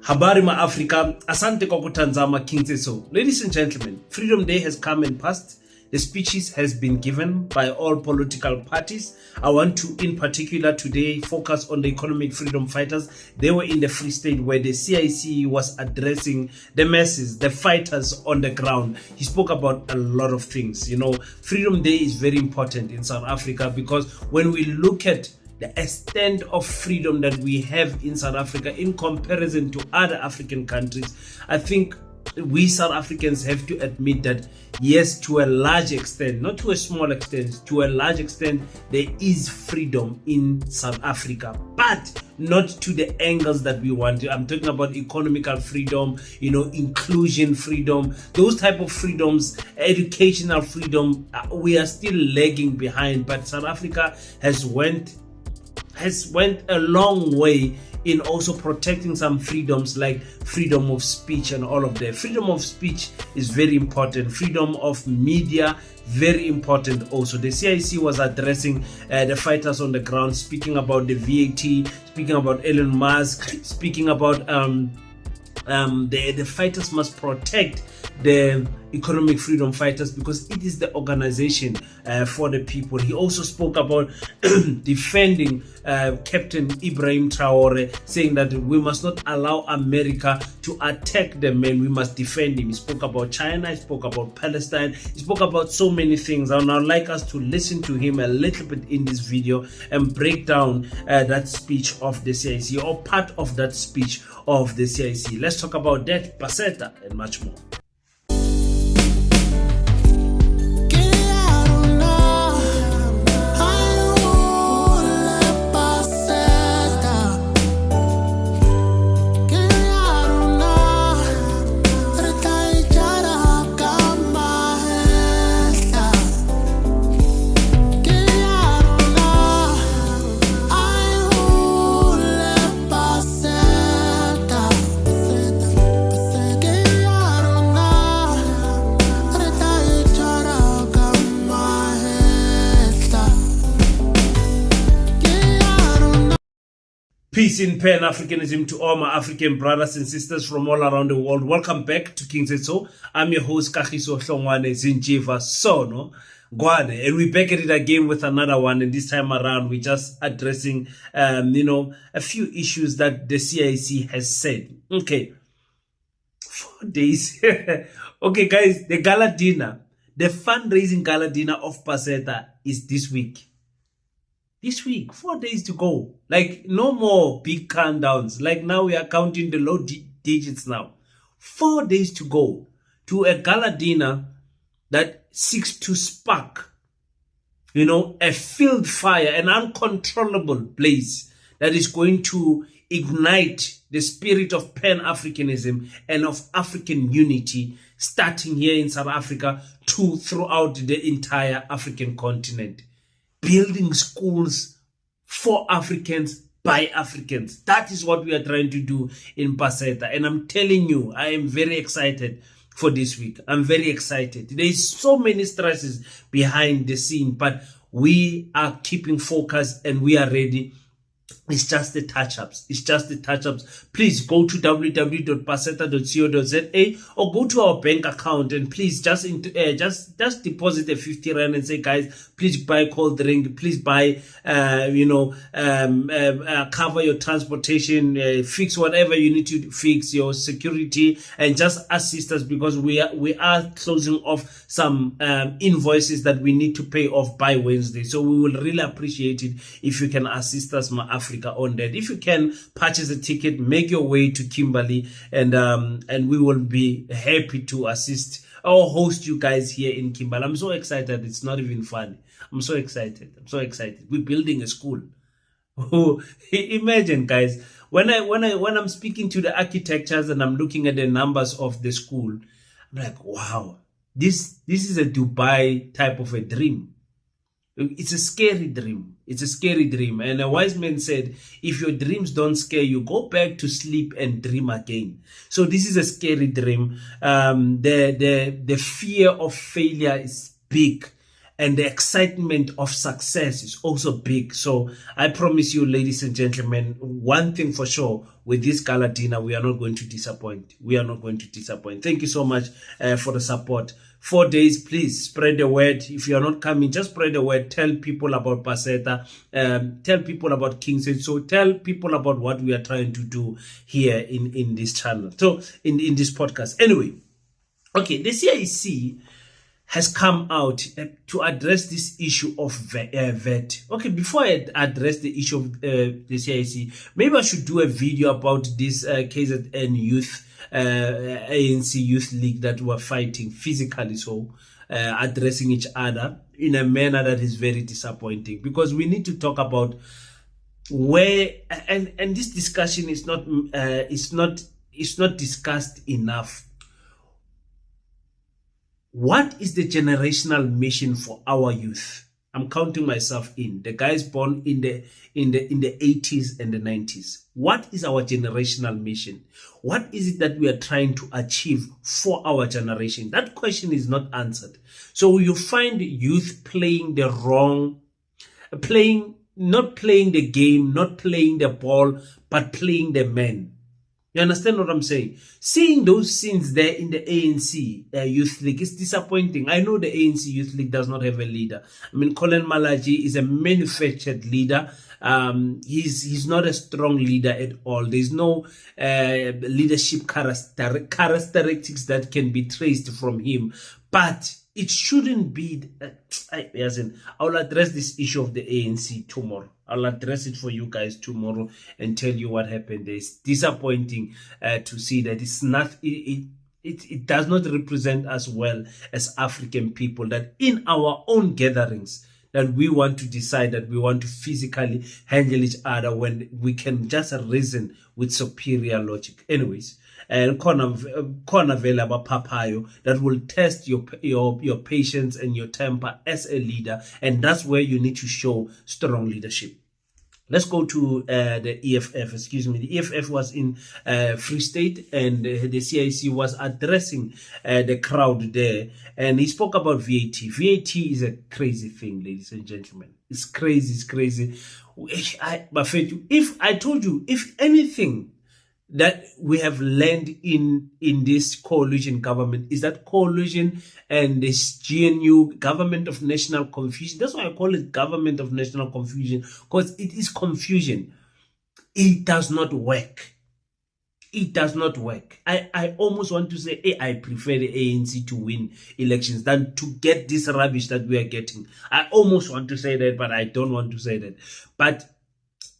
Habari ma Africa, asante kwa kutanzama Kingseso. Ladies and gentlemen, Freedom Day has come and passed. The speeches has been given by all political parties. I want to, in particular today, focus on the economic freedom fighters. They were in the Free State where the CIC was addressing the masses, the fighters on the ground. He spoke about a lot of things. You know, Freedom Day is very important in South Africa because when we look at the extent of freedom that we have in South Africa in comparison to other African countries, I think we South Africans have to admit that yes, to a large extent, not to a small extent, to a large extent, there is freedom in South Africa, but not to the angles that we want. I'm talking about economical freedom, you know, inclusion freedom, those type of freedoms, educational freedom. We are still lagging behind, but South Africa has went a long way in also protecting some freedoms like freedom of speech and all of that. Freedom of speech is very important. Freedom of media, very important also. The CIC was addressing the fighters on the ground, speaking about the VAT, speaking about Elon Musk, speaking about the fighters must protect the economic freedom fighters because it is the organization for the people. He also spoke about defending Captain Ibrahim Traore, saying that we must not allow America to attack the man, we must defend him. He spoke about China, he spoke about Palestine, he spoke about so many things. I would now like us to listen to him a little bit in this video and break down that speech of the CIC, or part of that speech of the CIC. Let's talk about that, Paseta, and much more. Peace in Pan-Africanism to all my African brothers and sisters from all around the world. Welcome back to Kingseso. I'm your host, Kagiso Hlongwane Zinjiva Sono Gwane. And we're back at it again with another one. And this time around, we're just addressing, a few issues that the CIC has said. Okay. 4 days. Okay, guys, the gala dinner, the fundraising gala dinner of Paseta is this week. This week, 4 days to go. Like, no more big countdowns. Like, now we are counting the low digits now. 4 days to go to a gala dinner that seeks to spark, a field fire, an uncontrollable blaze that is going to ignite the spirit of Pan-Africanism and of African unity, starting here in South Africa to throughout the entire African continent. Building schools for Africans by Africans. That is what we are trying to do in Paseta. And I'm telling you, I am very excited for this week. I'm very excited. There is so many stresses behind the scene, but we are keeping focus and we are ready. It's just the touch-ups. It's just the touch-ups. Please go to www.paseta.co.za or go to our bank account and please just deposit a 50 rand and say, guys, please buy cold drink. Please buy, cover your transportation, fix whatever you need to fix, your security, and just assist us because we are closing off some invoices that we need to pay off by Wednesday. So we will really appreciate it if you can assist us, my Africa, on that. If you can purchase a ticket, make your way to Kimberley, and we will be happy to assist or host you guys here in Kimberley. I'm so excited. It's not even funny. I'm so excited. We're building a school. Imagine, guys, when I'm speaking to the architectures and I'm looking at the numbers of the school, I'm like, wow, this is a Dubai type of a dream. It's a scary dream. It's a scary dream. And a wise man said, if your dreams don't scare you, go back to sleep and dream again. So this is a scary dream. The fear of failure is big. and the excitement of success is also big. So I promise you, ladies and gentlemen, one thing for sure, with this gala dinner, we are not going to disappoint. We are not going to disappoint. Thank you so much for the support. 4 days, please spread the word. If you are not coming, just spread the word. Tell people about Paseta. Tell people about King's Edge. So tell people about what we are trying to do here in this channel. So in this podcast. Anyway, okay, the CIC has come out to address this issue of VAT. Okay, before I address the issue of the CIC, maybe I should do a video about this KZN youth, ANC Youth League that were fighting physically, so addressing each other in a manner that is very disappointing, because we need to talk about where, and this discussion is not discussed enough. What is the generational mission for our youth? I'm counting myself in. The guys born in the 80s and the 90s. What is our generational mission? What is it that we are trying to achieve for our generation? That question is not answered. So you find youth playing the wrong, not playing the game, not playing the ball, but playing the man. You understand what I'm saying? Seeing those scenes there in the ANC Youth League is disappointing. I know the ANC Youth League does not have a leader. I mean, Colin Malaji is a manufactured leader. He's not a strong leader at all. There's no leadership characteristics that can be traced from him. But it shouldn't be. I'll address this issue of the ANC tomorrow. I'll address it for you guys tomorrow and tell you what happened there. It's disappointing to see that it's not. It does not represent us well as African people, that in our own gatherings that we want to decide that we want to physically handle each other when we can just reason with superior logic. Anyways, and corner available papayo that will test your patience and your temper as a leader, and that's where you need to show strong leadership. Let's go to the EFF. Excuse me. The EFF was in Free State, and the CIC was addressing the crowd there, and he spoke about VAT. VAT is a crazy thing, ladies and gentlemen. It's crazy. It's crazy. If I told you, if anything that we have learned in this coalition government is that coalition and this GNU, Government of National Confusion. That's why I call it Government of National Confusion, because it is confusion. It does not work. It does not work. I almost want to say, hey, I prefer the ANC to win elections than to get this rubbish that we are getting. I almost want to say that, but I don't want to say that. But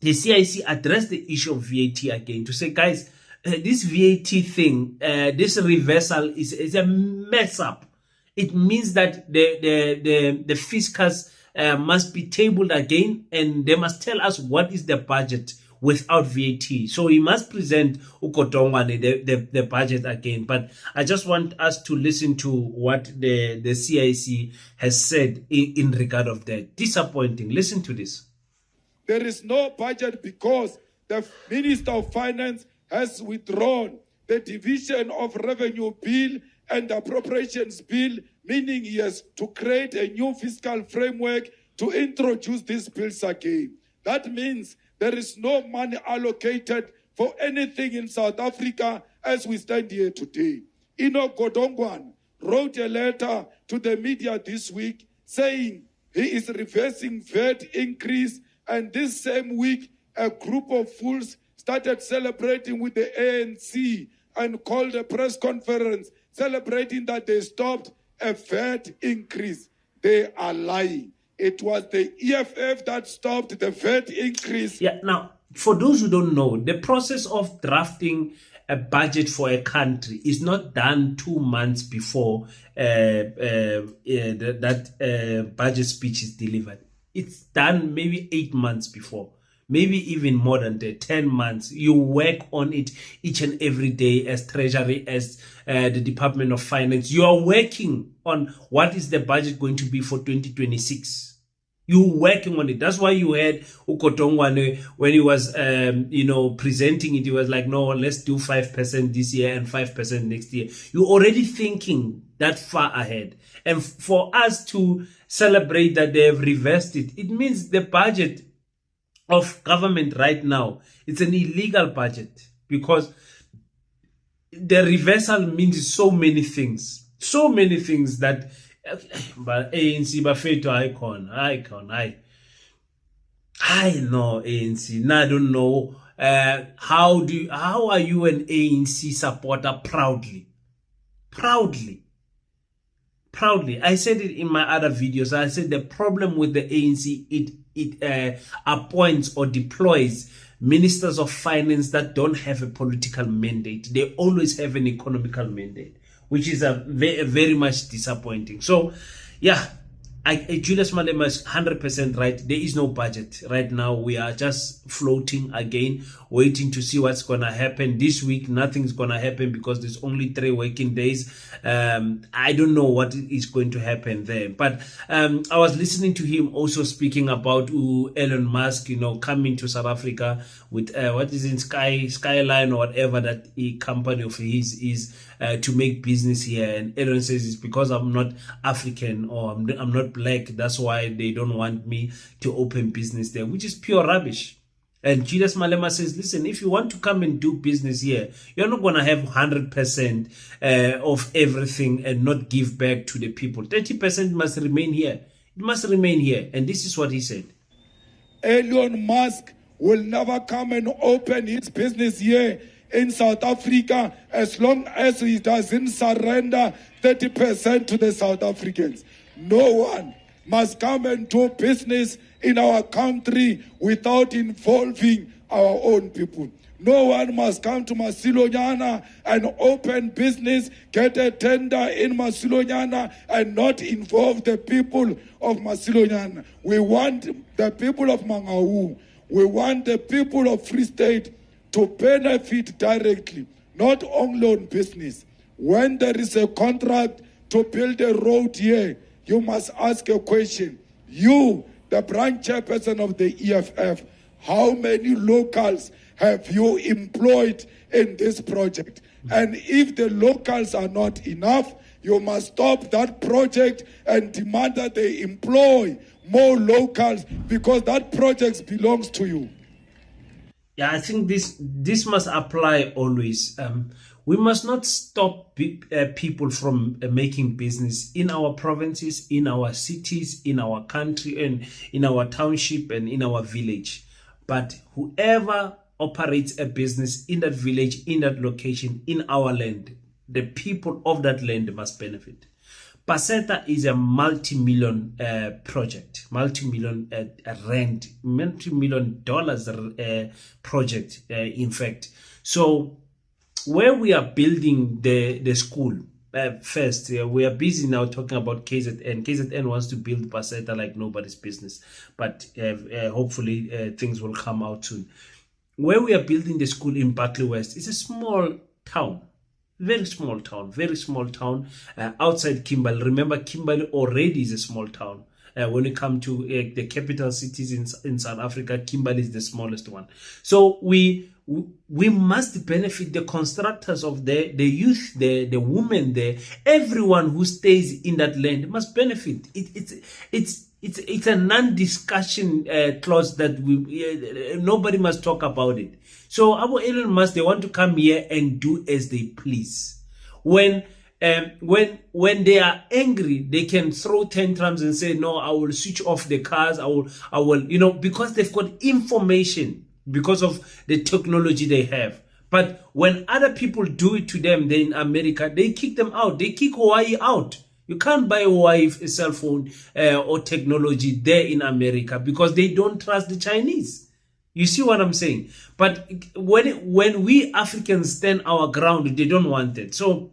the CIC addressed the issue of VAT again to say, guys, this VAT thing, this reversal is a mess up. It means that the fiscus must be tabled again, and they must tell us what is the budget without VAT. So he must present Ukotongwane the budget again. But I just want us to listen to what the CIC has said in regard of that. Disappointing. Listen to this. There is no budget because the Minister of Finance has withdrawn the Division of Revenue Bill and the Appropriations Bill, meaning he has to create a new fiscal framework to introduce these bills again. That means there is no money allocated for anything in South Africa as we stand here today. Enoch Godongwan wrote a letter to the media this week saying he is reversing VAT increase. And this same week, a group of fools started celebrating with the ANC and called a press conference celebrating that they stopped a VAT increase. They are lying. It was the EFF that stopped the VAT increase. Yeah, now, for those who don't know, the process of drafting a budget for a country is not done 2 months before that budget speech is delivered. It's done maybe 8 months before, maybe even more than that, 10 months. You work on it each and every day as Treasury, as the Department of Finance. You are working on what is the budget going to be for 2026. You're working on it. That's why you had Ukotongwane when he was, presenting it. He was like, no, let's do 5% this year and 5% next year. You're already thinking that far ahead. And for us to celebrate that they have reversed it, it means the budget of government right now, it's an illegal budget, because the reversal means so many things that, but ANC bafethu I know ANC. Now I don't know how are you an ANC supporter proudly? I said it in my other videos. I said the problem with the ANC, it appoints or deploys ministers of finance that don't have a political mandate. They always have an economical mandate, which is very much disappointing. So, yeah, Julius Malema is 100% right. There is no budget right now. We are just floating again, waiting to see what's going to happen. This week, nothing's going to happen because there's only 3 working days. I don't know what is going to happen there. But I was listening to him also speaking about Elon Musk, coming to South Africa with what is in Skyline or whatever that company of his is, to make business here. And Elon says it's because I'm not African or I'm not black. That's why they don't want me to open business there, which is pure rubbish. And Julius Malema says, listen, if you want to come and do business here, you're not going to have 100% of everything and not give back to the people. 30% must remain here. It must remain here. And this is what he said. Elon Musk will never come and open his business here in South Africa as long as he doesn't surrender 30% to the South Africans. No one must come and do business in our country without involving our own people. No one must come to Masilonyana and open business, get a tender in Masilonyana and not involve the people of Masilonyana. We want the people of Mangaung, we want the people of Free State to benefit directly, not only on business. When there is a contract to build a road here, you must ask a question. You, the branch chairperson of the EFF, how many locals have you employed in this project? And if the locals are not enough, you must stop that project and demand that they employ more locals, because that project belongs to you. Yeah, I think this must apply always. We must not stop people from making business in our provinces, in our cities, in our country, and in our township and in our village. But whoever operates a business in that village, in that location, in our land, the people of that land must benefit. Paseta is a multi-million project, multi-million rand, multi-million dollars project, in fact. So where we are building the school, first, we are busy now talking about KZN. KZN wants to build Paseta like nobody's business, but hopefully things will come out soon. Where we are building the school in Barkley West, it's a small town. Very small town outside Kimberley. Remember, Kimberley already is a small town. When you come to the capital cities in South Africa, Kimberley is the smallest one. So we must benefit the constructors of the youth there, the women there, everyone who stays in that land must benefit. It's a non-discussion clause that nobody must talk about it. So our Elon Musk, they want to come here and do as they please. When they are angry, they can throw tantrums and say, no, I will switch off the cars. I will, because they've got information, because of the technology they have. But when other people do it to them, then in America, they kick them out. They kick Hawaii out. You can't buy Hawaii a cell phone or technology there in America because they don't trust the Chinese. You see what I'm saying? But when we Africans stand our ground, they don't want it. So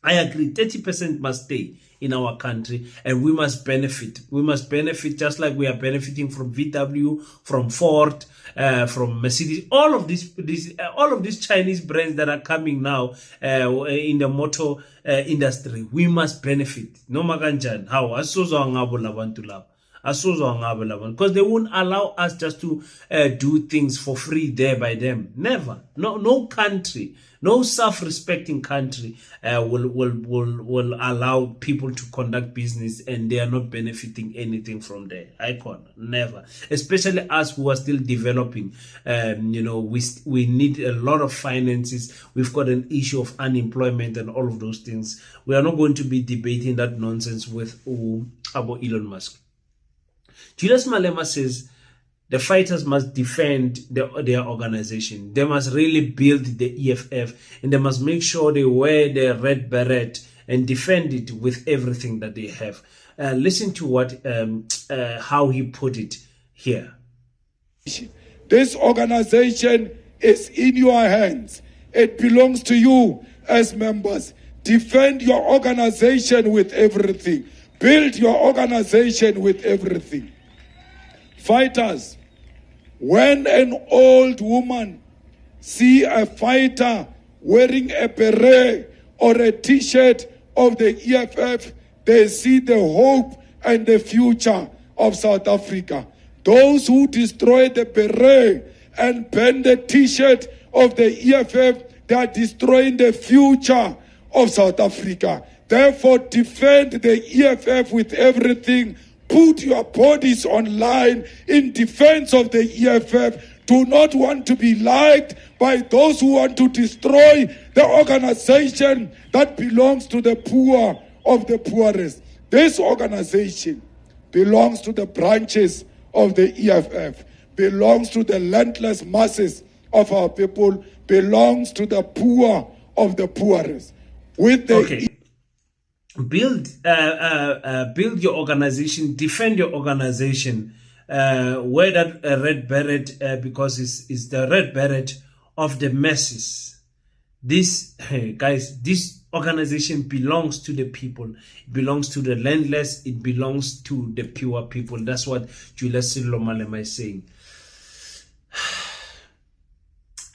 I agree, 30% must stay in our country and we must benefit. We must benefit just like we are benefiting from VW, from Ford, from Mercedes, all of these Chinese brands that are coming now in the motor industry. We must benefit. No maganjan. How? Because they won't allow us just to do things for free there by them. Never. No country, no self-respecting country will allow people to conduct business and they are not benefiting anything from there. Never. Especially us who are still developing. We need a lot of finances. We've got an issue of unemployment and all of those things. We are not going to be debating that nonsense with Elon Musk. Julius Malema says the fighters must defend their organization. They must really build the EFF and they must make sure they wear their red beret and defend it with everything that they have. Listen to how he put it here. This organization is in your hands. It belongs to you as members. Defend your organization with everything. Build your organization with everything. Fighters, when an old woman see a fighter wearing a beret or a t-shirt of the EFF, they see the hope and the future of South Africa. Those who destroy the beret and burn the t-shirt of the EFF, they are destroying the future of South Africa. Therefore, defend the EFF with everything. Put your bodies online in defense of the EFF. Do not want to be liked by those who want to destroy the organization that belongs to the poor of the poorest. This organization belongs to the branches of the EFF, belongs to the landless masses of our people, belongs to the poor of the poorest. With the build your organization, defend your organization, wear that red beret because it's the red beret of the masses. This organization belongs to the people. It belongs to the landless. It belongs to the pure people. That's what Julius Malema is saying.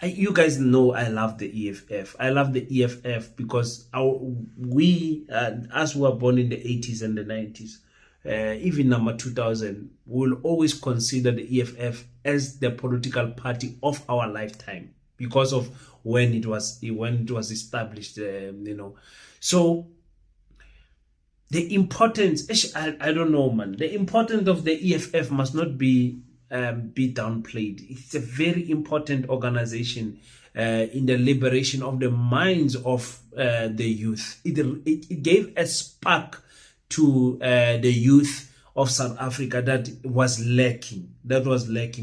You guys know I love the EFF. I love the EFF because us who were born in the 80s and the 90s, even number 2000, will always consider the EFF as the political party of our lifetime because of when it was established. So the importance, I don't know, man. The importance of the EFF must not be downplayed. It's a very important organization in the liberation of the minds of the youth. It gave a spark to the youth of South Africa that was lacking.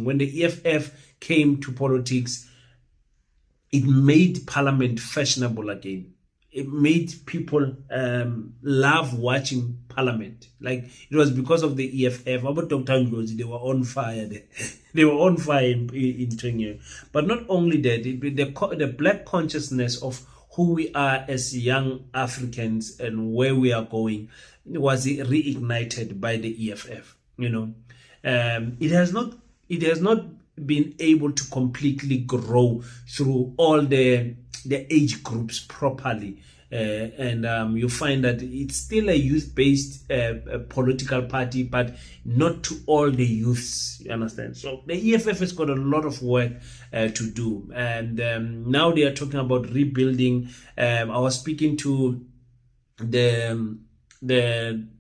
When the EFF came to politics, it made parliament fashionable again. It made people love watching parliament. Like, it was because of the EFF. About Dr. Ngozi, they were on fire. They were on fire in Trinidad. But not only that, the black consciousness of who we are as young Africans and where we are going was reignited by the EFF. It has not been able to completely grow through all the age groups properly, and you find that it's still a youth-based political party, but not to all the youths. You understand? So the EFF has got a lot of work to do, and now they are talking about rebuilding. I was speaking to the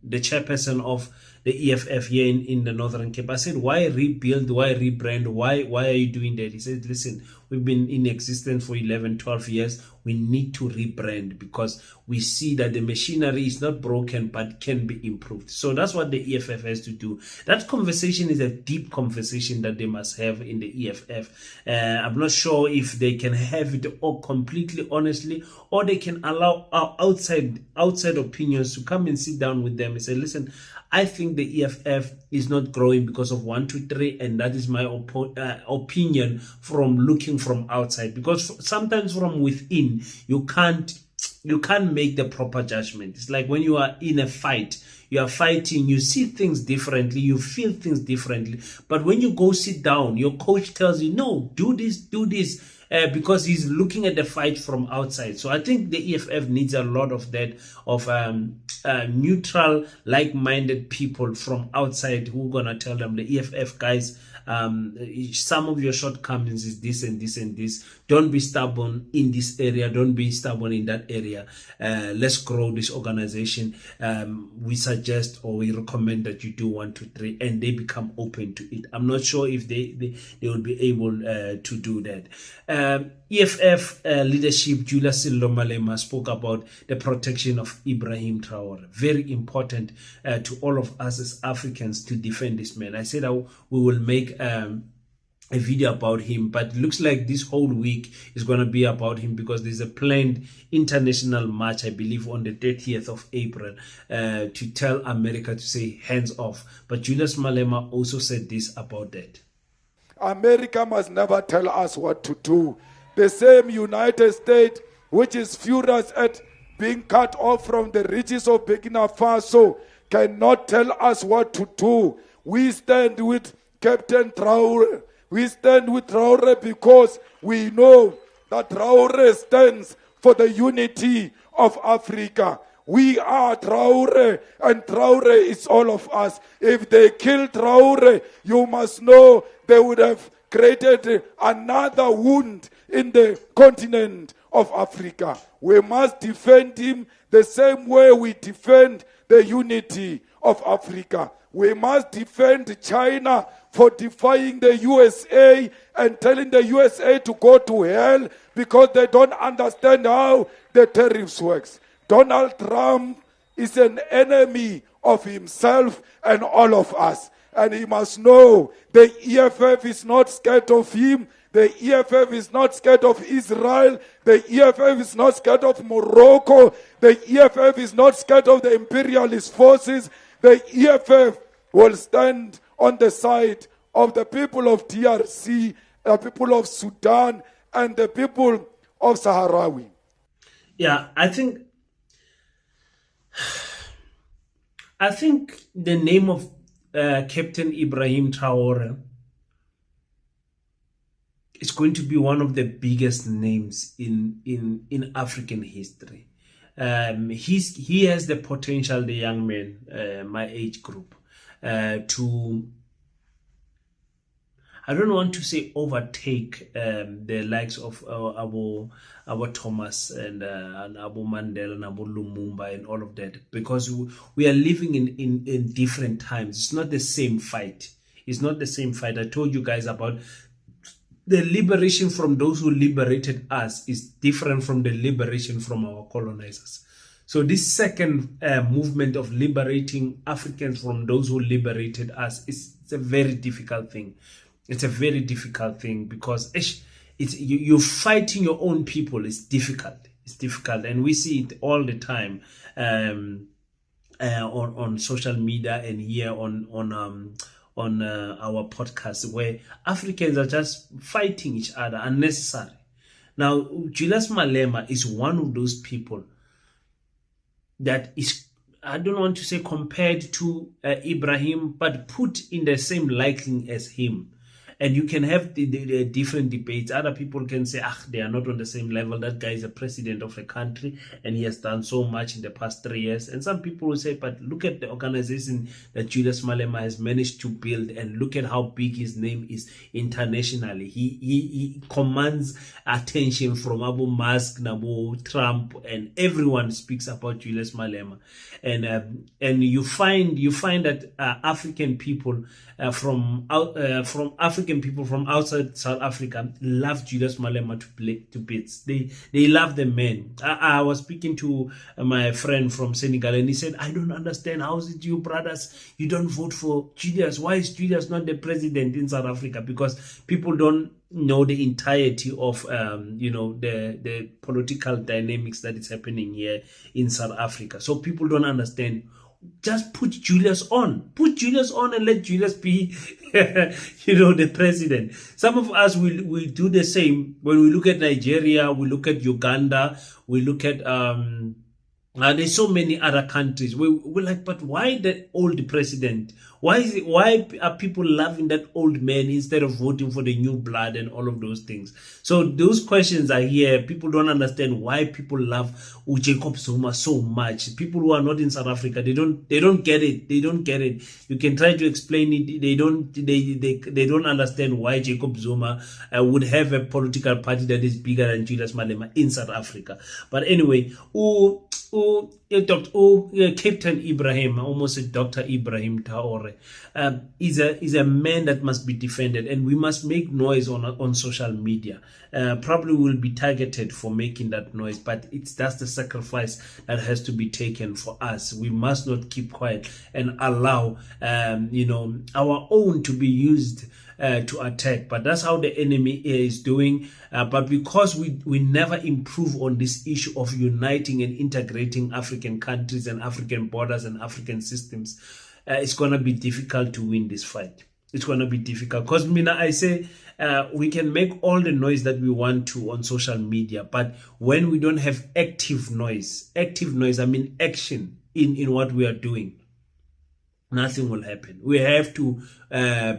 chairperson of the EFF here in the Northern Cape. I said, why rebuild? Why rebrand? Why are you doing that? He said, listen, we've been in existence for 11, 12 years. We need to rebrand because we see that the machinery is not broken but can be improved. So that's what the EFF has to do. That conversation is a deep conversation that they must have in the EFF. I'm not sure if they can have it all completely honestly, or they can allow outside opinions to come and sit down with them and say, listen, I think the EFF is not growing because of 1, 2, 3, and that is my opinion from looking from outside. Because sometimes from within, you can't make the proper judgment. It's like when you are in a fight, you are fighting, you see things differently, you feel things differently. But when you go sit down, your coach tells you, no, do this, because he's looking at the fight from outside. So I think the EFF needs a lot of that, of neutral, like-minded people from outside who are gonna tell them, the EFF guys, some of your shortcomings is this and this and this. Don't be stubborn in this area. Don't be stubborn in that area. Let's grow this organization. We suggest or we recommend that you do 1, 2, 3, and they become open to it. I'm not sure if they will be able to do that. EFF leadership, Julius Malema, spoke about the protection of Ibrahim Traore. Very important to all of us as Africans to defend this man. I said we will make a video about him, but it looks like this whole week is going to be about him, because there's a planned international march, I believe, on the 30th of April to tell America to say hands off. But Julius Malema also said this about that. America must never tell us what to do. The same United States, which is furious at being cut off from the riches of Burkina Faso, cannot tell us what to do. We stand with Captain Traore. We stand with Traore because we know that Traore stands for the unity of Africa. We are Traore, and Traore is all of us. If they kill Traore, you must know they would have created another wound in the continent of Africa. We must defend him the same way we defend the unity of Africa. We must defend China for defying the USA and telling the USA to go to hell because they don't understand how the tariffs works. Donald Trump is an enemy of himself and all of us. And he must know the EFF is not scared of him. The EFF is not scared of Israel. The EFF is not scared of Morocco. The EFF is not scared of the imperialist forces. The EFF will stand on the side of the people of DRC, the people of Sudan, and the people of Sahrawi. Yeah, I think the name of Captain Ibrahim Traore is going to be one of the biggest names in African history. He has the potential, the young man, my age group, to, I don't want to say overtake the likes of Abu Thomas and Abu Mandela and Abu Lumumba and all of that, because we are living in different times. It's not the same fight. It's not the same fight. I told you guys about the liberation from those who liberated us is different from the liberation from our colonizers. So this second movement of liberating Africans from those who liberated us it's a very difficult thing. It's a very difficult thing because you're fighting your own people. It's difficult. It's difficult, and we see it all the time on social media and here on our podcast, where Africans are just fighting each other unnecessary. Now, Julius Malema is one of those people that is, I don't want to say compared to Ibrahim, but put in the same liking as him. And you can have the different debates. Other people can say, they are not on the same level. That guy is a president of the country and he has done so much in the past 3 years. And some people will say, but look at the organization that Julius Malema has managed to build and look at how big his name is internationally. He commands attention from Abu Musk, Abu Trump, and everyone speaks about Julius Malema. And you find that African people from outside South Africa love Julius Malema to bits. They love the man. I was speaking to my friend from Senegal, and he said, I don't understand. How is it you brothers, you don't vote for Julius? Why is Julius not the president in South Africa? Because people don't know the entirety of the political dynamics that is happening here in South Africa. So people don't understand. Just put Julius on. Put Julius on and let Julius be, the president. Some of us will do the same. When we look at Nigeria, we look at Uganda, we look at There's so many other countries. We're like, but why that old president? Why are people loving that old man instead of voting for the new blood and all of those things? So those questions are here. People don't understand why people love Jacob Zuma so much. People who are not in South Africa, they don't get it. They don't get it. You can try to explain it. They don't understand why Jacob Zuma would have a political party that is bigger than Julius Malema in South Africa. But anyway, Captain Ibrahim, I almost said Dr. Ibrahim Traore, is a man that must be defended, and we must make noise on social media. Probably will be targeted for making that noise, but that's the sacrifice that has to be taken for us. We must not keep quiet and allow our own to be used to attack. But that's how the enemy is doing. But because we never improve on this issue of uniting and integrating African countries and African borders and African systems, it's going to be difficult to win this fight. It's going to be difficult. Because I say we can make all the noise that we want to on social media, but when we don't have active noise, I mean action in what we are doing, nothing will happen. We have to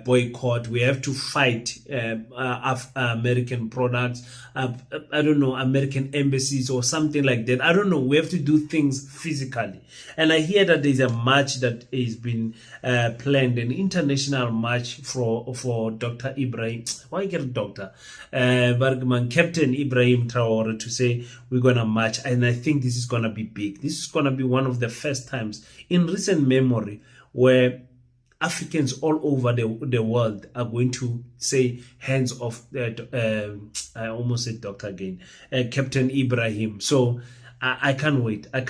boycott. We have to fight American products. I don't know, American embassies or something like that. I don't know. We have to do things physically. And I hear that there's a march that has been planned, an international march for Dr. Ibrahim. Why get Doctor? Bergman, Captain Ibrahim Traore, to say we're gonna march. And I think this is gonna be big. This is gonna be one of the first times in recent memory where Africans all over the world are going to say hands off. I almost said doctor again, Captain Ibrahim. So I can't wait. I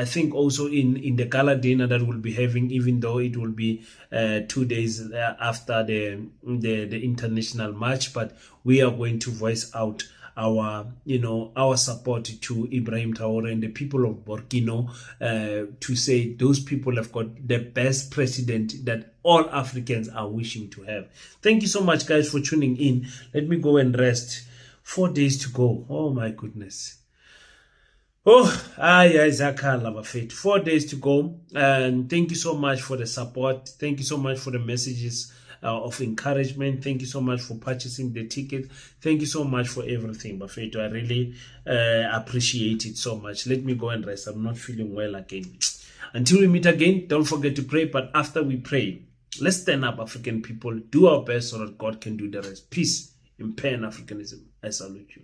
think also in the gala dinner that we'll be having, even though it will be 2 days after the international march, but we are going to voice out our support to Ibrahim Traore and the people of Burkina, to say those people have got the best president that all Africans are wishing to have. Thank you so much, guys, for tuning in. Let me go and rest. 4 days to go. Oh my goodness. Zakala, 4 days to go. And thank you so much for the support. Thank you so much for the messages of encouragement. Thank you so much for purchasing the ticket. Thank you so much for everything, Bafeto. I really appreciate it so much. Let me go and rest. I'm not feeling well again. Until we meet again, don't forget to pray. But after we pray, let's stand up, African people. Do our best so that God can do the rest. Peace in Pan-Africanism. I salute you.